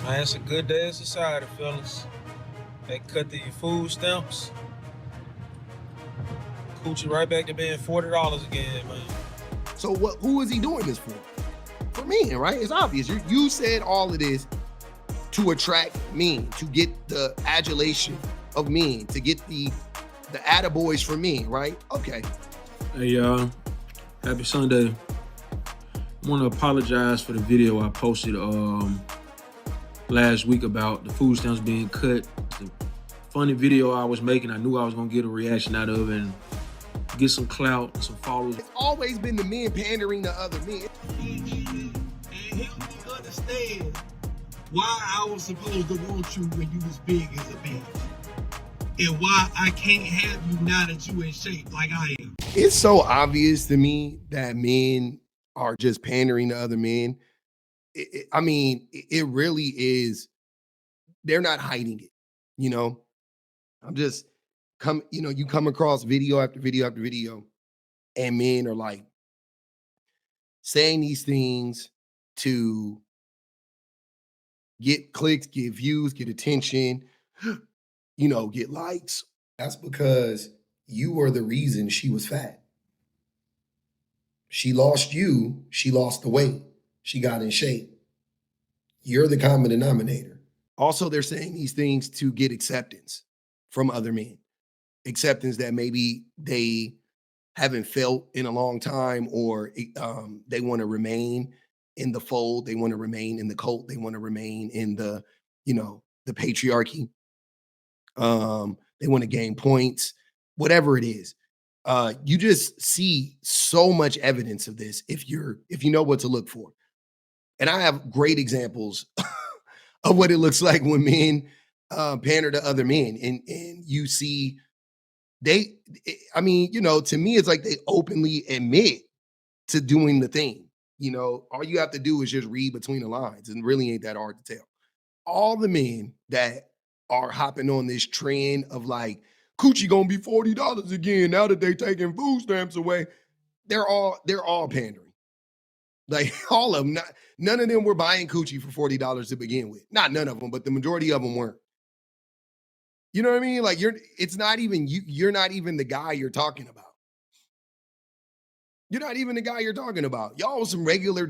Man, it's a good day in society, fellas. They cut the food stamps. Coochie right back to being $40 again, man. So what? Who is he doing this for? For men, right? It's obvious. You said all of this to attract men, to get the adulation of men, to get the attaboys for men, right? Okay. Hey, y'all. Happy Sunday. I want to apologize for the video I posted last week about the food stamps being cut. The funny video I was making, I knew I was going to get a reaction out of and get some clout, some followers. It's always been the men pandering to other men. And help me understand why I was supposed to want you when you was big as a bitch. And why I can't have you now that you in shape like I am. It's so obvious to me that men are just pandering to other men. It really is. They're not hiding it. You know, I'm just you come across video after video after video, and men are like saying these things to get clicks, get views, get attention, get likes. That's because you were the reason she was fat. She lost you, she lost the weight, she got in shape. You're the common denominator. Also, they're saying these things to get acceptance from other men. Acceptance that maybe they haven't felt in a long time, or they want to remain in the fold, they want to remain in the cult, they want to remain in the patriarchy. They want to gain points, whatever it is. You just see so much evidence of this if you know what to look for. And I have great examples of what it looks like when men pander to other men, and you see to me, it's like they openly admit to doing the thing. All you have to do is just read between the lines, and really ain't that hard to tell. All the men that are hopping on this trend of like, coochie gonna be $40 again now that they taking food stamps away, they're all pandering. Like all of them. None of them were buying coochie for $40 to begin with. Not none of them, but the majority of them weren't. You know what I mean? Like it's not even you. You're not even the guy you're talking about. You're not even the guy you're talking about. Y'all was some regular,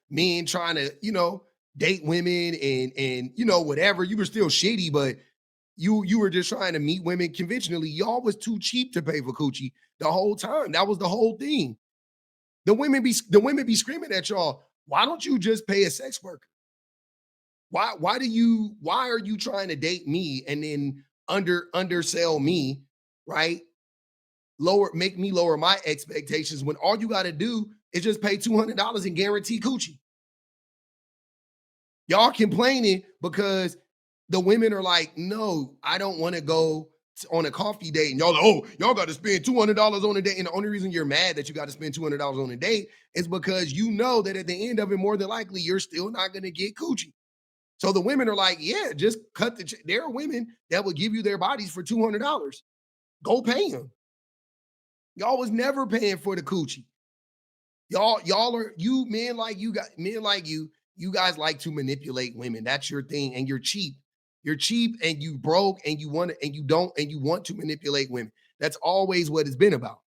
men trying to, date women and whatever. You were still shitty, but you were just trying to meet women conventionally. Y'all was too cheap to pay for coochie the whole time. That was the whole thing. The women be screaming at y'all, why don't you just pay a sex worker? Why are you trying to date me and then undersell me, right? Make me lower my expectations when all you got to do is just pay $200 and guarantee coochie. Y'all complaining because the women are like, no, I don't want to go on a coffee date. And y'all like, oh, y'all got to spend $200 on a date. And the only reason you're mad that you got to spend $200 on a date is because you know that at the end of it, more than likely, you're still not going to get coochie. So the women are like, yeah, just cut the check. There are women that will give you their bodies for $200. Go pay them. Y'all was never paying for the coochie. Y'all are men like you guys like to manipulate women. That's your thing, and you're cheap. You're cheap and you broke and you want to manipulate women. That's always what it's been about.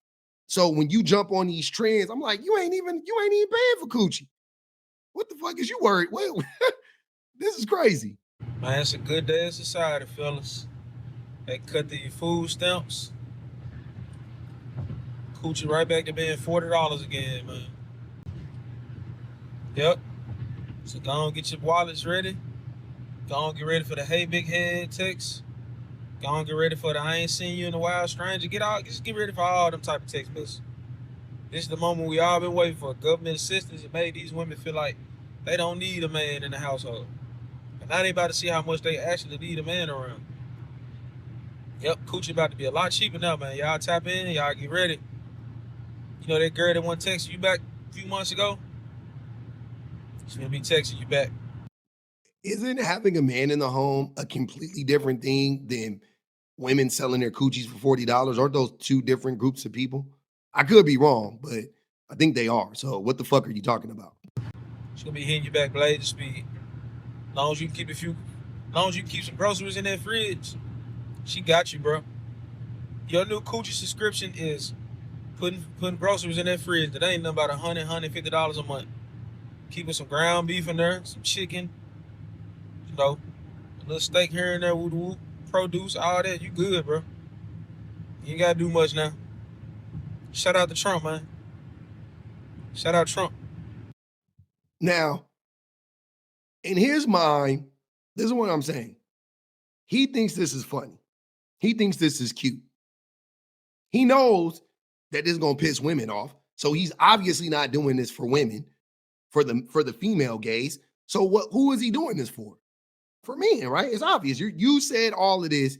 So when you jump on these trends, I'm like, you ain't even paying for coochie. What the fuck is you worried? Well, this is crazy. Man, it's a good day in society, fellas. They cut the food stamps. Coochie right back to being $40 again, man. Yep. So go on, get your wallets ready. Go on, get ready for the hey big head text. Go on, get ready for the I ain't seen you in a while, stranger. Just get ready for all them type of text messages. This is the moment we all been waiting for. Government assistance that made these women feel like they don't need a man in the household. And now they about to see how much they actually need a man around. Yep, coochie about to be a lot cheaper now, man. Y'all tap in, y'all get ready. You know that girl that one texted you back a few months ago? She's gonna be texting you back. Isn't having a man in the home a completely different thing than women selling their coochies for $40? Aren't those two different groups of people? I could be wrong, but I think they are. So what the fuck are you talking about? She's gonna be hitting you back blade speed. Long as you keep long as you keep some groceries in that fridge, she got you, bro. Your new coochie subscription is putting groceries in that fridge. That ain't nothing about $150 a month. Keeping some ground beef in there, some chicken, a little steak here and there, woo produce, all that. You good, bro. You ain't gotta do much now. Shout out to Trump, man. Shout out Trump. Now, in his mind, this is what I'm saying. He thinks this is funny. He thinks this is cute. He knows that this is gonna piss women off. So he's obviously not doing this for women, for the female gaze. So who is he doing this for? For men, right? It's obvious. You said all of this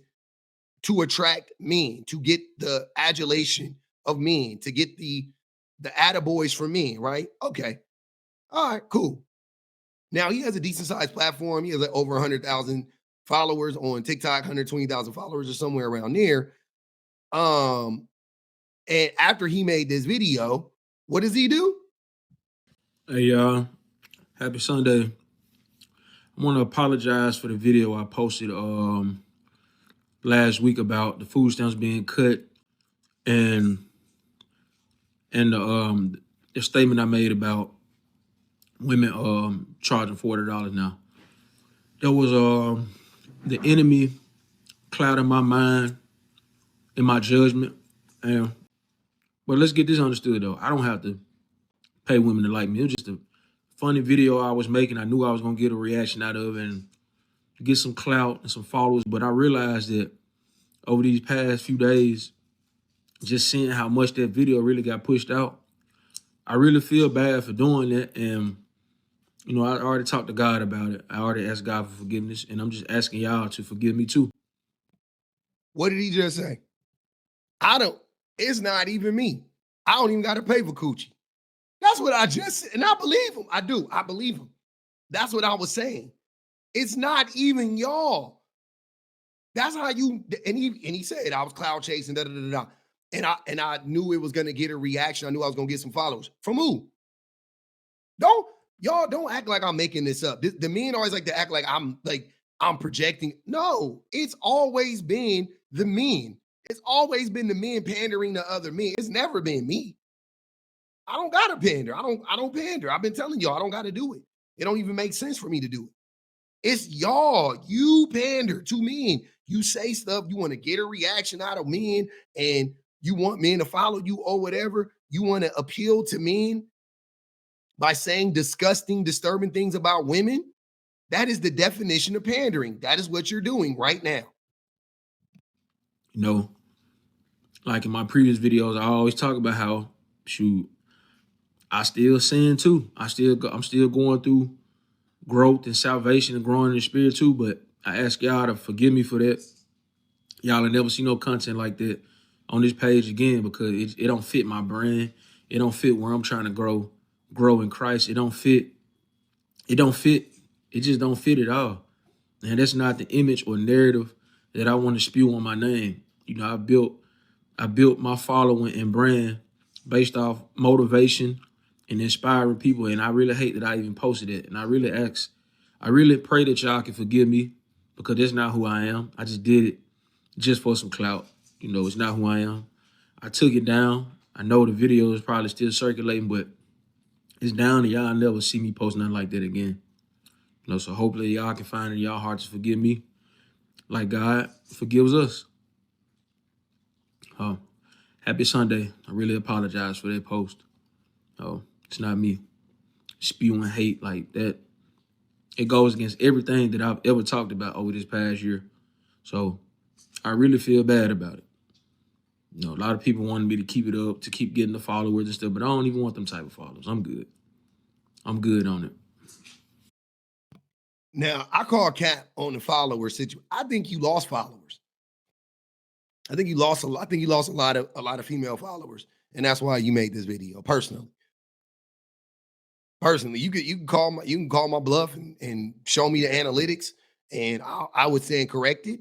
to attract men, to get the adulation of men, to get the attaboys for men, right? Okay. All right, cool. Now he has a decent sized platform. He has like over 100,000 followers on TikTok, 120,000 followers or somewhere around there. And after he made this video, what does he do? Hey y'all, happy Sunday. I want to apologize for the video I posted last week about the food stamps being cut and the statement I made about women charging $40 now. There was the enemy clouding my mind in my judgment. But let's get this understood though. I don't have to pay women to like me. It was just a funny video I was making. I knew I was gonna get a reaction out of it and get some clout and some followers. But I realized that over these past few days, just seeing how much that video really got pushed out, I really feel bad for doing that. And I already talked to God about it. I already asked God for forgiveness, and I'm just asking y'all to forgive me too. What did he just say? It's not even me. I don't even got to pay for coochie. That's what I just said. And I believe him. I do. I believe him. That's what I was saying. It's not even y'all. That's how and he said I was cloud chasing, da da da da. And I knew it was gonna get a reaction. I knew I was gonna get some followers. From who? Y'all don't act like I'm making this up. The men always like to act like I'm projecting. No, it's always been the men. It's always been the men pandering to other men. It's never been me. I don't gotta pander. I don't pander. I've been telling y'all I don't gotta do it. It don't even make sense for me to do it. It's y'all. You pander to men. You say stuff. You want to get a reaction out of men, and you want men to follow you or whatever. You want to appeal to men by saying disgusting, disturbing things about women. That is the definition of pandering. That is what you're doing right now. Like in my previous videos, I always talk about how, I still sin too. I'm still going through growth and salvation and growing in the spirit too. But I ask y'all to forgive me for that. Y'all will never see no content like that on this page again because it don't fit my brand. It don't fit where I'm trying to grow in Christ. It don't fit. It just don't fit at all. And that's not the image or narrative that I want to spew on my name. I built my following and brand based off motivation and inspiring people. And I really hate that I even posted it. And I really pray that y'all can forgive me because that's not who I am. I just did it just for some clout. It's not who I am. I took it down. I know the video is probably still circulating, but it's down and y'all never see me post nothing like that again. So hopefully y'all can find it in y'all heart to forgive me like God forgives us. Happy Sunday. I really apologize for that post. It's not me spewing hate like that. It goes against everything that I've ever talked about over this past year. So I really feel bad about it. A lot of people wanted me to keep it up, to keep getting the followers and stuff, but I don't even want them type of followers. I'm good. I'm good on it. Now, I call cap on the follower situation. I think you lost followers. I think you lost a lot of female followers, and that's why you made this video. Personally, you can call my bluff and show me the analytics, and I would stand corrected.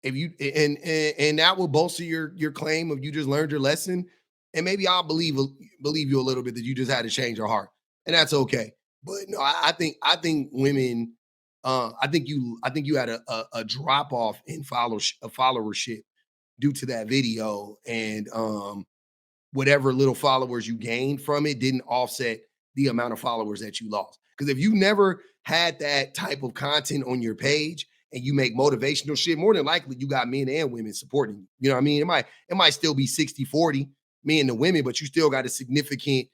If you and that will bolster your claim of you just learned your lesson, and maybe I'll believe you a little bit that you just had to change your heart, and that's okay. But no, I think women I think you had a drop off in followership due to that video, and whatever little followers you gained from it didn't offset the amount of followers that you lost. Because if you never had that type of content on your page and you make motivational shit, more than likely you got men and women supporting you. You know what I mean? It might still be 60-40 men to women, but you still got a significant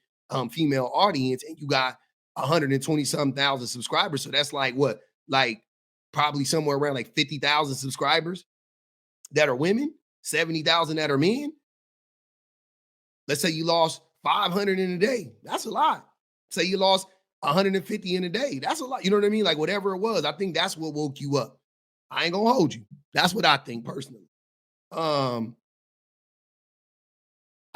female audience, and you got 120 some thousand subscribers. So that's like what? Like probably somewhere around like 50,000 subscribers that are women, 70,000 that are men. Let's say you lost 500 in a day. That's a lot. Say you lost 150 in a day. That's a lot. You know what I mean? Like whatever it was, I think that's what woke you up. I ain't gonna hold you. That's what I think personally. I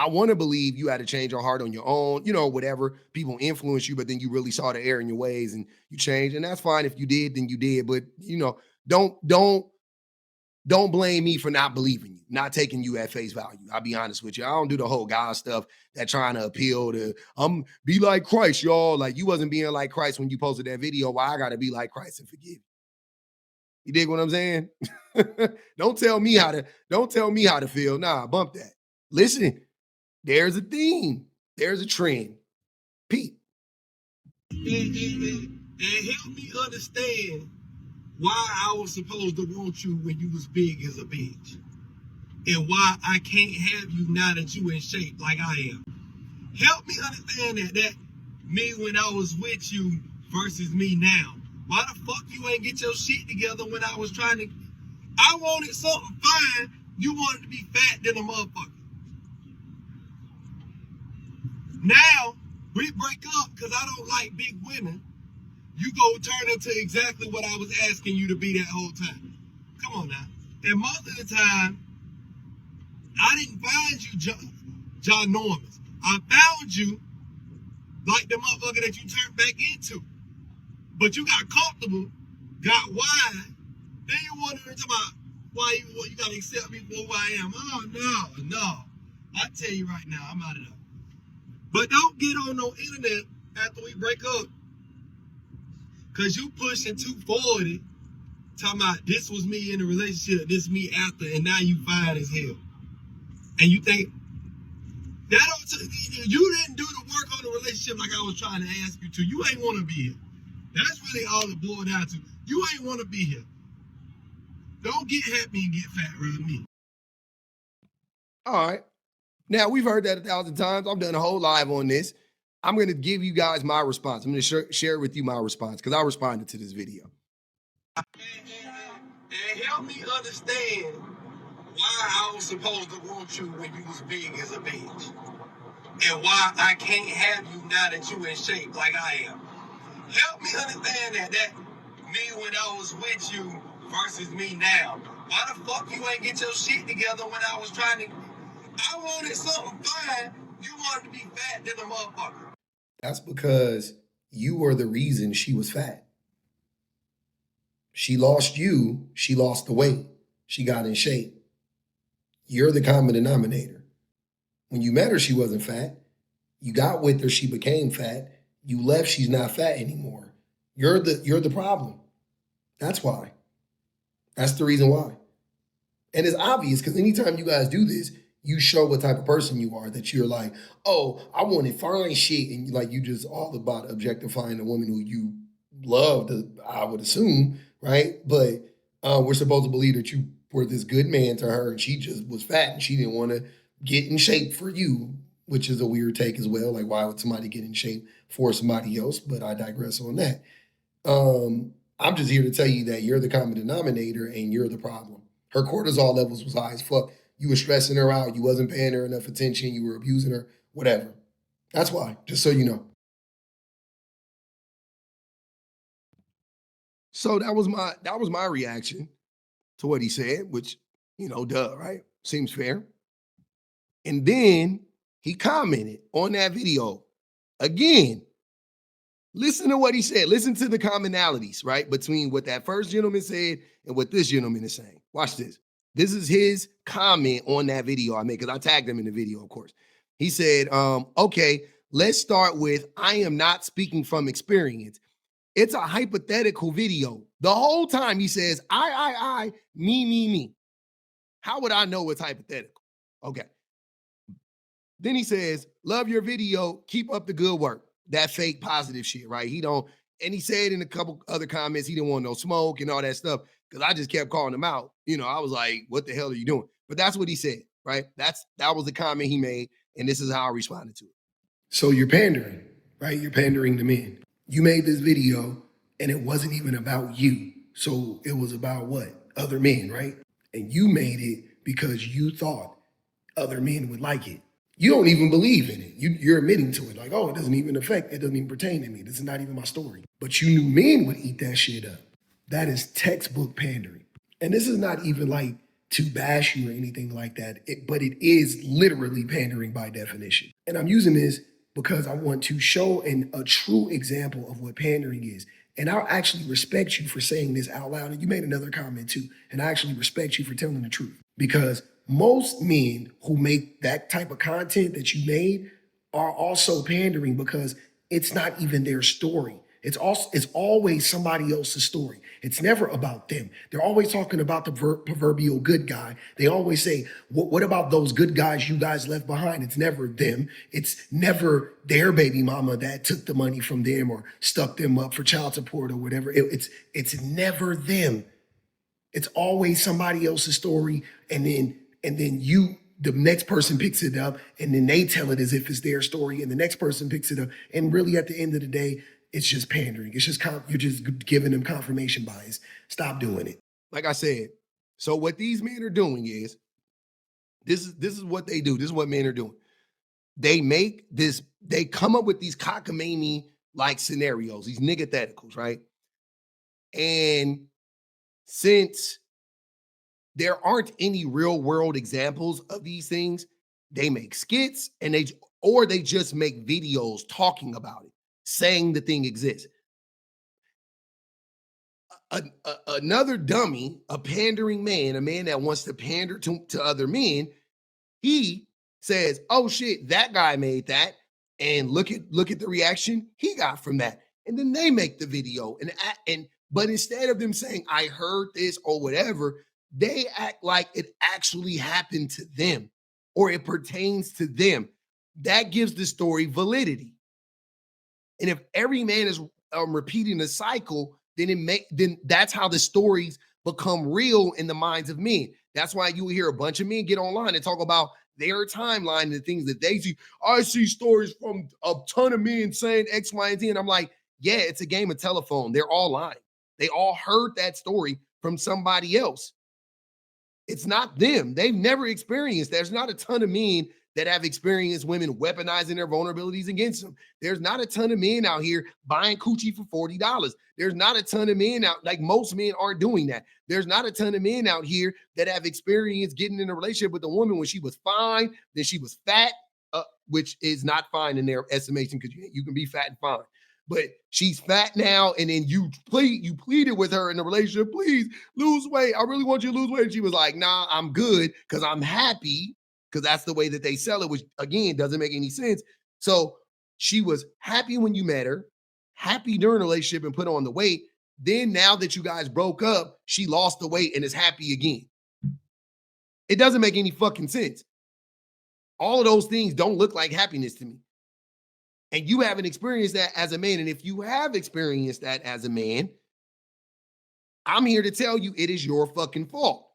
want to believe you had to change your heart on your own, whatever. People influence you, but then you really saw the error in your ways and you changed. And that's fine. If you did, then you did. But don't blame me for not believing you, not taking you at face value. I'll be honest with you. I don't do the whole God stuff that trying to appeal to be like Christ, y'all. Like you wasn't being like Christ when you posted that video. Why I gotta be like Christ and forgive you? You dig what I'm saying? Don't tell me how to feel. Nah, bump that. Listen, there's a theme. There's a trend. Pete. And help me understand why I was supposed to want you when you was big as a bitch. And why I can't have you now that you in shape like I am. Help me understand that me when I was with you versus me now. Why the fuck you ain't get your shit together when I was trying to... I wanted something fine. You wanted to be fat than a motherfucker. Now, we break up because I don't like big women. You go turn into exactly what I was asking you to be that whole time. Come on now. And most of the time, I didn't find you John Norman's. I found you like the motherfucker that you turned back into. But you got comfortable, got wide, then you wondering about why you gotta accept me for who I am. Oh no. I tell you right now, I'm out of there. But don't get on no internet after we break up. Cause you pushing 240, talking about this was me in a relationship, this me after, and now you fine as hell. And you think that you didn't do the work on the relationship like I was trying to ask you to. You ain't want to be here. That's really all it boiled down to. You ain't want to be here. Don't get happy and get fat around me. All right. Now, we've heard that 1,000 times. I've done a whole live on this. I'm going to give you guys my response. I'm going to share with you my response because I responded to this video. And help me understand why I was supposed to want you when you was big as a bitch. And why I can't have you now that you in shape like I am. Help me understand that me when I was with you versus me now. Why the fuck you ain't get your shit together when I was trying to... I wanted something fine. You wanted to be fat than a motherfucker. That's because you were the reason she was fat. She lost you. She lost the weight. She got in shape. You're the common denominator. When you met her, she wasn't fat. You got with her, she became fat. You left, she's not fat anymore. You're the problem. That's why. That's the reason why. And it's obvious because anytime you guys do this, you show what type of person you are, that you're like, oh, I wanted fine shit. And you just all about objectifying a woman who you love, I would assume, right? But we're supposed to believe that you were this good man to her and she just was fat and she didn't want to get in shape for you, which is a weird take as well. Like, why would somebody get in shape for somebody else? But I digress on that. I'm just here to tell you that you're the common denominator and you're the problem. Her cortisol levels was high as fuck. You were stressing her out. You wasn't paying her enough attention. You were abusing her, whatever. That's why, just so you know. So that was my reaction to what he said, which, duh, right? Seems fair. And then he commented on that video again. Listen to what he said. Listen to the commonalities, right? Between what that first gentleman said and what this gentleman is saying. Watch this. This is his comment on that video I made because I tagged him in the video, of course. He said, okay, let's start with, I am not speaking from experience. It's a hypothetical video. The whole time he says, I, me. How would I know it's hypothetical? Okay. Then he says, love your video. Keep up the good work. That fake positive shit, right? And he said in a couple other comments, he didn't want no smoke and all that stuff. Cause I just kept calling him out. I was like, what the hell are you doing? But that's what he said, right? That was the comment he made. And this is how I responded to it. So you're pandering, right? You're pandering to men. You made this video and it wasn't even about you. So it was about what? Other men, right? And you made it because you thought other men would like it. You don't even believe in it. You're admitting to it. Like, oh, it doesn't even pertain to me. This is not even my story. But you knew men would eat that shit up. That is textbook pandering. And this is not even like to bash you or anything like that, but it is literally pandering by definition. And I'm using this because I want to show a true example of what pandering is. And I'll actually respect you for saying this out loud. And you made another comment too. And I actually respect you for telling the truth. Because most men who make that type of content that you made are also pandering because it's not even their story. It's always somebody else's story. It's never about them. They're always talking about the proverbial good guy. They always say, what about those good guys you guys left behind? It's never them. It's never their baby mama that took the money from them or stuck them up for child support or whatever. It's never them. It's always somebody else's story. And then the next person picks it up and then they tell it as if it's their story. And the next person picks it up. And really at the end of the day, it's just pandering. It's just you're just giving them confirmation bias. Stop doing it. Like I said, so what these men are doing is, this is what they do. This is what men are doing. They come up with these cockamamie like scenarios, these niggatheticals, right? And since there aren't any real world examples of these things, they make skits and they just make videos talking about it, saying the thing exists. Another dummy, a pandering man, a man that wants to pander to other men, he says, "Oh shit, that guy made that, and look at the reaction he got from that." And then they make the video, but instead of them saying, "I heard this" or whatever, they act like it actually happened to them or it pertains to them. That gives the story validity. And if every man is repeating the cycle, then that's how the stories become real in the minds of men. That's why you hear a bunch of men get online and talk about their timeline and the things that they see. I see stories from a ton of men saying X, Y, and Z. And I'm like, yeah, it's a game of telephone. They're all lying. They all heard that story from somebody else. It's not them. They've never experienced. There's not a ton of men that have experienced women weaponizing their vulnerabilities against them. There's not a ton of men out here buying coochie for $40. There's not a ton of men out, like most men aren't doing that. There's not a ton of men out here that have experienced getting in a relationship with a woman when she was fine, then she was fat, which is not fine in their estimation because you can be fat and fine. But she's fat now, and then you pleaded with her in the relationship, please lose weight. I really want you to lose weight. And she was like, nah, I'm good because I'm happy, because that's the way that they sell it, which again doesn't make any sense. So she was happy when you met her, happy during the relationship and put on the weight. Then now that you guys broke up, she lost the weight and is happy again. It doesn't make any fucking sense. All of those things don't look like happiness to me. And you haven't experienced that as a man. And if you have experienced that as a man, I'm here to tell you it is your fucking fault.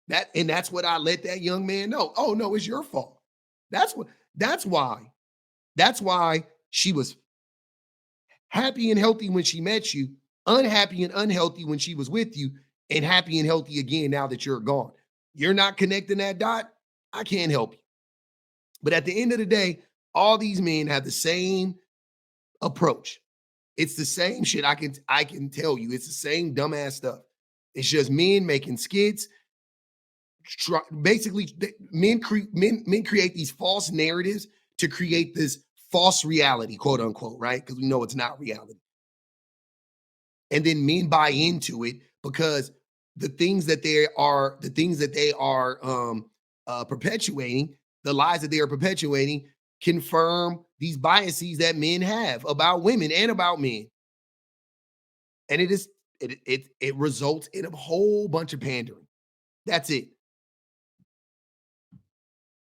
That's what I let that young man know. Oh no, it's your fault. That's why she was happy and healthy when she met you, unhappy and unhealthy when she was with you, and happy and healthy again now that you're gone. You're not connecting that dot. I can't help you. But at the end of the day, all these men have the same approach. It's the same shit. I can tell you, it's the same dumbass stuff. It's just men making skits. Basically, men create these false narratives to create this false reality, quote unquote, right? Because we know it's not reality. And then men buy into it because the things that they are perpetuating, the lies that they are perpetuating, confirm these biases that men have about women and about men. And it results in a whole bunch of pandering. That's it.